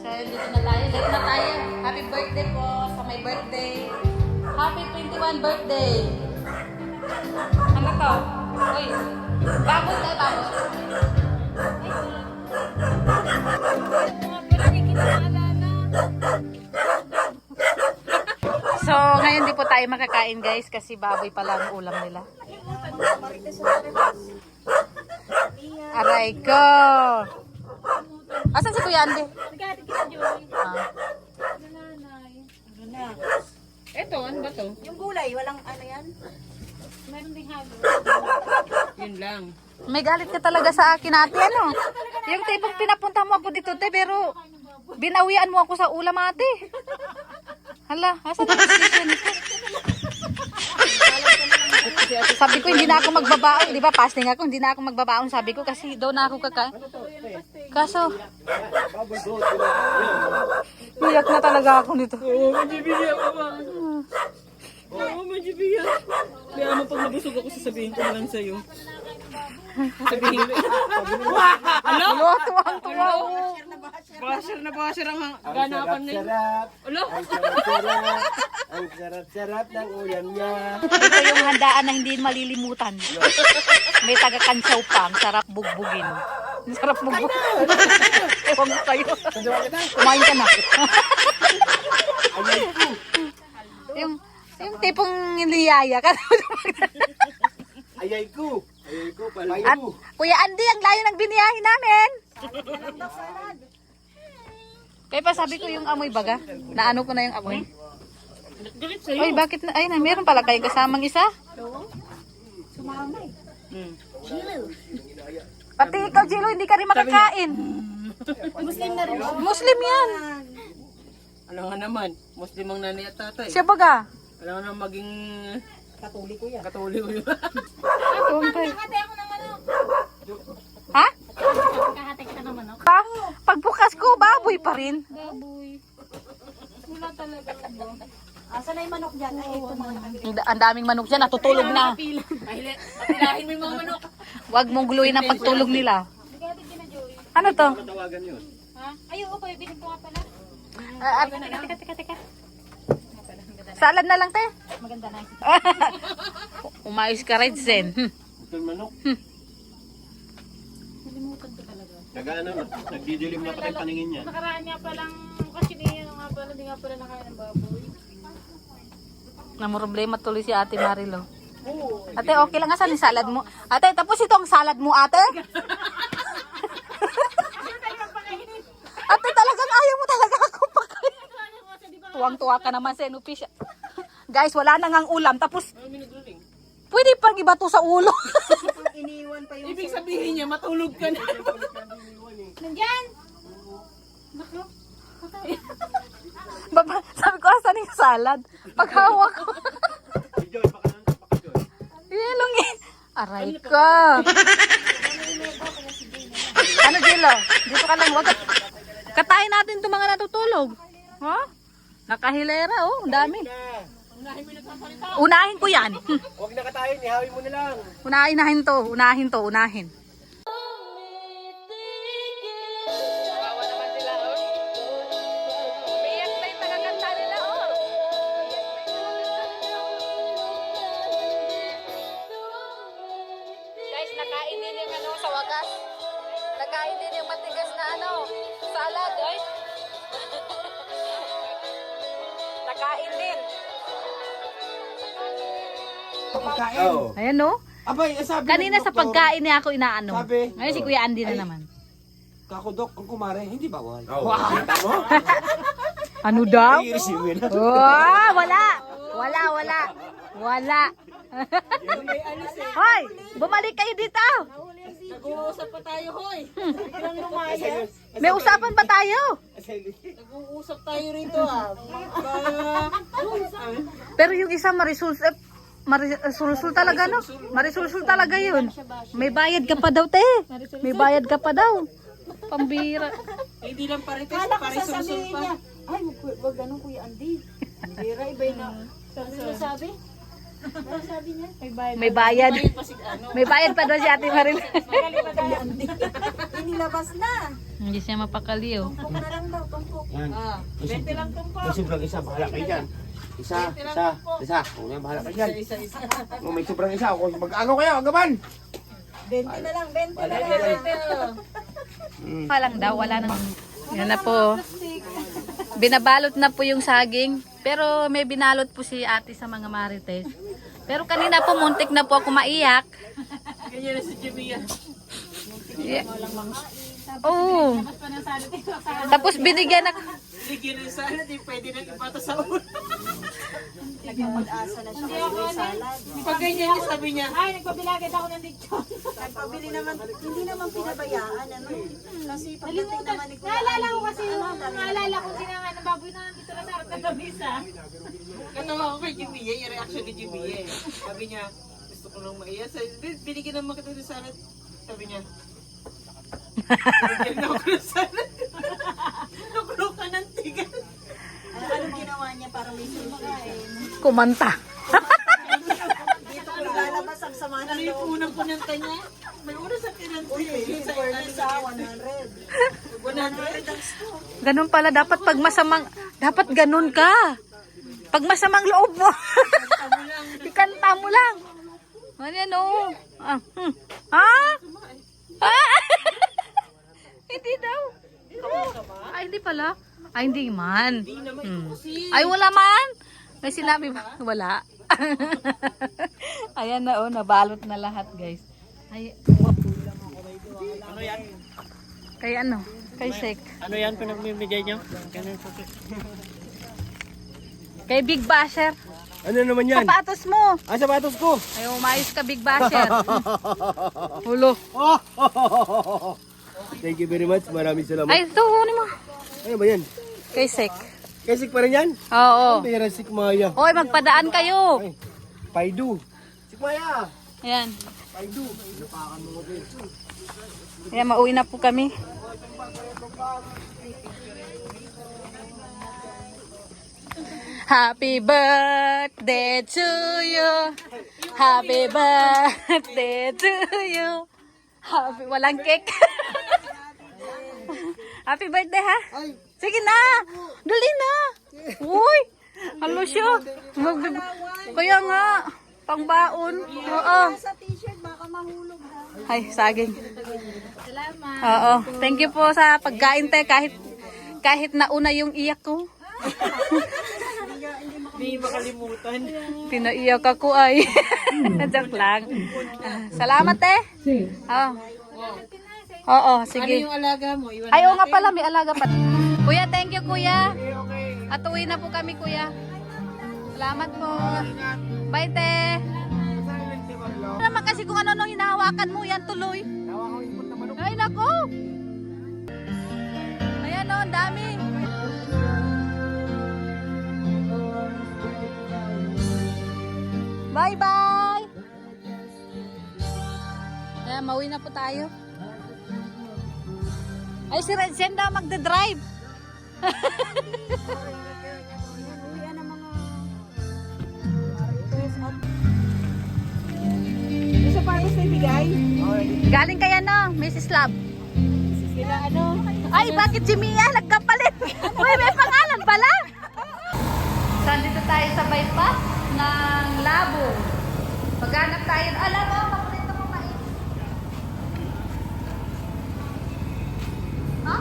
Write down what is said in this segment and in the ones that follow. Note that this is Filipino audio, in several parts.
Kaya dito na tayo. Late na tayo. Happy birthday po sa may birthday. Happy 21 birthday. Ano to? Uy. Babot tayo, babot. So, ngayon di po tayo makakain guys kasi baboy pala ang ulam nila. Aray ko! Asan si Kuya Andy? Naghahatid kita, Joy. Ah. Nanay. Ano na? Ito, ano ba to? Yung gulay, walang ano yan? Meron ding halo. Yun lang. May galit ka talaga sa akin ate, ano? Yung tipong pinapunta mo ako dito, te, pero binawian mo ako sa ulam ate. Hala, asan ang decision ko? Sabi ko, hindi na ako magbabaon. Di ba, fasting ako, hindi na ako magbabaon. Sabi ko, kasi daw na ako kakain. Kaso, iyak na talaga ako nito. Oo, majibiya ka ba? Oo, majibiya. Kaya mo pag nabusog ako, sasabihin ko na lang sa'yo. Sabihin ko. Ano? Tuwang-tuwa. Basher ang ganapan niya. Sarap, Ano? sarap. Ang sarap-sarap ng ulam niya. Ito yung handaan na hindi malilimutan. May taga-kansaw pa. Ang sarap bugbugin. Ang sarap bugbugin. Ewan ko kayo. Kumain ka na. yung tipong niliyaya ka. Ayay ko. Ayay ko, palay At ko. Kuya Andy, ang layo ng biniyahin namin. Kaya pa sabi ko yung amoy baga. Naano ko na yung amoy. Galit sa'yo. Oy, bakit na? Ay, meron pala kayong kasamang isa. Sumamay. Pati ikaw, Jilo, hindi ka rin makakain. Muslim na rin. Muslim yan. Ano nga naman, Muslim ang nanay at tatay. Siya baga. Alam nga naman maging Katuliko yan. katoliko yun. Kahati ako ng manok. Ha? Kahati kita ng manok. Pa? Pagbukas ko, baboy pa rin. Baboy. Wala talaga ba? Asa na yung manok dyan? Ay, ito mga nakabili. Ang daming manok dyan, natutulog na. Papilahin mo yung mga manok. Huwag mong guluhin ang pagtulog nila. Naghahatid kita, Joy. Ano to? Tawagan yun. Ha? Ay, oo, pabibili ko nga pala. Teka. Salad na lang, te. Maganda na. Umayos ka right, Zen. Ito yung manok. Nalimutan ko talaga. Nag-ano, nagdidilim na pati paningin niya. Nakaraan nga palang, kasi niya nga pala, hindi nga pala nakain ng baboy. Namroblema tuloy si Ate Marilo. Ate, okay lang nga saan yung salad mo? Ate, tapos ito ang salad mo, ate? Ate, talagang ayaw mo talaga ako pakain. Tuwang-tuwa ka naman sa Enupi siya. Guys, wala na ngang ulam. Tapos, pwede pang iba to sa ulo. Iniwan pa yung... Ibig sabihin niya, matulog ka na. Nandyan! Sabi ko, asan yung salad? Paghawak ko. Si Joy, baka Joy. Yelong eh. Aray ka. Ano, Jilo? Dito ka lang. Wag ka. Katayin natin itong mga natutulog. Ha? Nakahilera, oh. Ang dami. Unahin ko yan. Huwag na katayin, ihawin mo na lang. Unahin to. Unahin. Guys, nakain din yung ano sa wagas. Nakain din yung matigas na ano, salad, ay. Nakain din. Pagkain. Oo. Ayan no. Abay, sabi Kanina ng sa doktor, pagkain niya ako inaano. Sabi, Ngayon si Kuya Andy na ay, naman. Kakudok, kung kumare, hindi bawal. Wow. Kita mo? Ano daw? I-receive na. Wow, wala. Hoy, bumalik kayo dito. Nag-uusap pa tayo, hoy. May usapan ba tayo? Nag-uusap tayo rito, ah. Pero yung isa Marisulsul talaga, no? Marisulsul talaga yun. May bayad ka pa daw, te. May bayad ka pa daw. Pambira. Eh, hindi lang parites, Kala ko parisulsul sasabihin pa. niya. Ay, wag ganun Kuya Andy. Bira, iba na. Ano sabi? Ano sabi niya? May bayad. Ayun pa si ano. May bayad pa daw si Ate Maril. Kuya Andy. Inilabas na. Hindi siya mapakaliw. Tumpok na lang daw, tumpok. Yan. 20 lang tumpok. May sobrang isa, bahala kayo dyan. Isa. Kung yan, bahala kayo dyan. Isa. Kung may sobrang isa, kung mag-ano kayo, agaban. 20 na lang, 20 na Bahala lang. kayo dyan. Pa lang daw, wala nang... Yan na po. Binabalot na po yung saging. Pero may binalot po si ate sa mga marites. Pero kanina po, muntik na po ako maiyak. Ganyan na si Jimmy yan. Yeah. Oo. Tapos binigyan ako. Ligyan rin sana, di pwede na ipata sa ulo. Nagpapag-asa na siya kay salad. Pag ganyan yung sabi niya, Ay, nagpabilagad ako ng lechon. Nagpabili naman, hindi naman pinabayaan, ano? Kasi pagdating naman ni Kuya Naalala ko kasi Andy, yung naalala ko sinangan ng baboy na nandito na sa harap ng lamisa. katawa ko kay Jimmy, yung reaction ni Jimmy. Sabi niya, gusto ko lang maiya. Binigyan naman kita ng salad. Sabi niya, binigyan na ako ng salad. Nakulong ka ng tigas. anong ginawa niya para may sumakain? Kumanta. Dito ko lalabas ang sama Ano ng yung loob. unang punanta niya? May una sa pinanta. Sa Sa 100. 100. Ganun pala, dapat pag masamang, dapat ganun ka. Pag masamang loob mo, ikanta mo lang. Ano yan, oh. Hindi daw. Ay, hindi pala. Ay, hindi man. Ay, wala man. May sinabi ba? Wala. Ayan na, oh. Nabalot na lahat, guys. Ay, Ano yan? kay ano? Kay Shek. Ano yan pinagmimigay niyo? Kay Big Basher. Ano naman yan? Sapatos mo. Sapatos ko. Ay, umayos ka, Big Basher. Hulo. Thank you very much. Maraming salamat. Ay, ito, ano mo? Ano ba yan? Kay Shek. Kesik pa rin yan? Oo. Pera sikmaya. Hoy, magpadaan kayo. Ay, Paidu. Sikmaya. Ayan. Paidu. Lupakan mo din. Ayan, mauwi na po kami. Happy birthday to you. Happy birthday to you. Walang cake. Happy birthday, ha? Sige na. Dali na. Uy. Ano siya? Kaya nga. Pangbaon. Oo. Sa t-shirt, baka mahulog ha. Ay, saging. Oo. Thank you po sa pagkain, te. Kahit nauna yung iyak ko. Hindi makalimutan. Pinaiyak ako ay. Joke lang. Salamat, te. Oo. Oo, Ano sige. yung alaga mo? Iwan Ay, oo nga pala, may alaga pa. Kuya, thank you, kuya. At uwi na po kami, kuya. Salamat po. Bye, te. Ano naman kasi kung ano nung hinahawakan mo, yan tuloy. Ay, nako. Ayan o, ang dami. Bye-bye. Ayan, mauwi na po tayo. Ay, si Redzen daw magdadrive. Uwian ng mga... Isa pa rin sa ibigay? Galing kaya no, Mrs. Love. Sila ano? Ay, bakit si Mia nagkapalit? Uy, may pangalan pala. So, dito tayo sa bypass ng Labo. Maghanap tayo. Alam mo, paborito mo mais. Ha?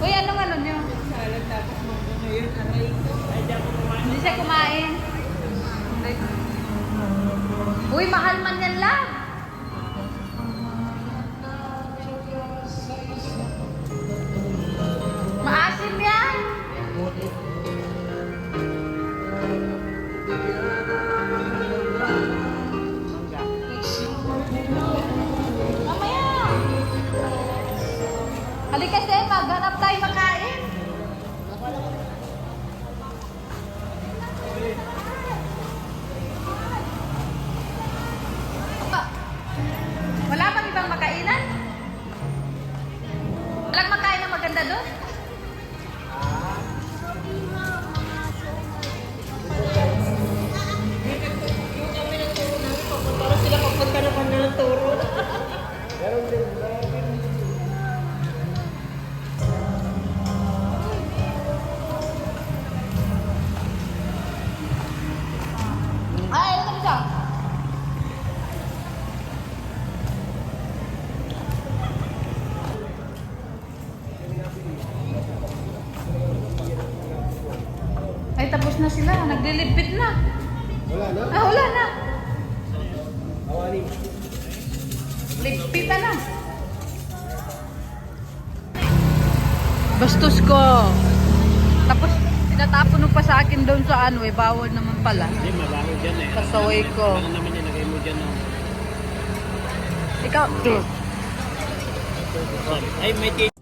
Uy, anong ano nyo? Hindi siya kumain. Uy, mahal man yan lang. Maasim yan. Mamaya. Halika kasi, maghanap tayo makain. Wala bang ibang makainan? Walang makain na maganda doon? Tapos na sila, naglilipit na. Wala na? Ah, wala na. Awali. Ligpitan na. Bastos ko. Tapos, tinatapon mo pa sa akin doon sa ano eh. Bawal naman pala. Hindi, mabaho dyan eh. Pasaway ko. Ano naman nilagay mo dyan? Ikaw. Ay, may